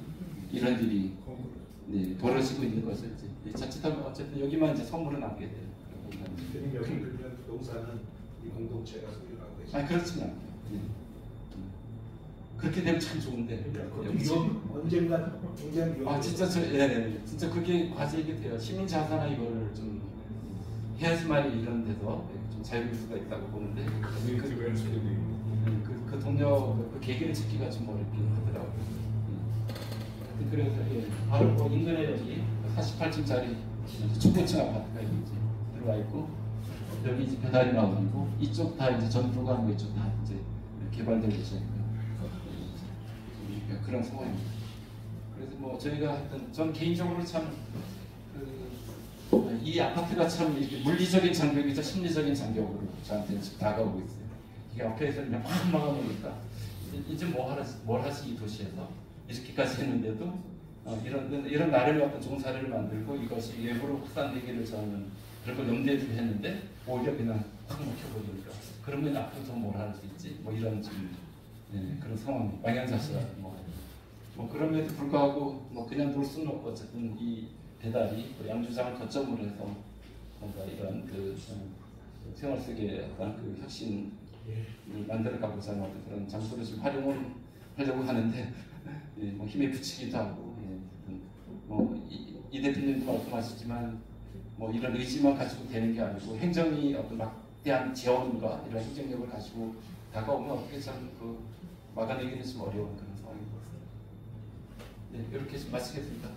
이런 일이 벌어지고 있는 것을 이제 자칫하면 어쨌든 여기만 이제 선물을 남게 돼요. 그럼 여기 그러면 부동산은 이 공동체가 소유를 하고 계시죠? 아니 그렇지는 않아요. 그렇게 되면 참 좋은데. 언젠가 굉장히 위험. 진짜 진짜 그게 과제이게 돼요. 시민 자산화 이거를 좀 해야지만 이런 데서 좀 자유로울 수가 있다고 보는데 그 동력 그 계기를 찾기가 좀 어렵긴 하더라고요. 그래서 바로 뭐 인근에 여기 48층짜리 중고층 아파트가 이제 들어와 있고 여기 이제 배달이 마을이고 이쪽 다 이제 전부가 뭐 이쪽 다 이제 개발되고 있으니까 그런 상황입니다. 그래서 뭐 저희가 하여튼 전 개인적으로 참 이 아파트가 참 이렇게 물리적인 장벽이자 심리적인 장벽으로 저한테 다가오고 있어요. 이게 앞에서 그냥 막 막아놓으니까 이제 뭘 하지 이 도시에서 이렇게까지 했는데도 이런 나름의 어떤 종사를 만들고 이것이 외부로 확산되기를 저는 그런 걸 염두에 두고 했는데 오히려 그냥 확 막혀버리니까 그러면 앞으로 더 뭘 할 수 있지 뭐 이런 좀 그런 상황 방향자세가 뭐 그럼에도 불구하고 뭐 그냥 놀 수는 없고 어쨌든 이 배달이 양주장을 거점으로 해서 뭔가 이런 그 생활 속의 어떤 그 혁신을 만들어가고자 하는 어떤 그런 장소를 좀 활용을 하려고 하는데 뭐 힘에 부치기도 하고 뭐 이 대표님도 말씀하시지만 뭐 이런 의지만 가지고 되는 게 아니고 행정이 어떤 막대한 재원과 이런 행정력을 가지고 다가오면 어떻게 참 그 막아내기는 좀 어려운 그런 상황인 것 같습니다. 네, 이렇게 좀 마치겠습니다.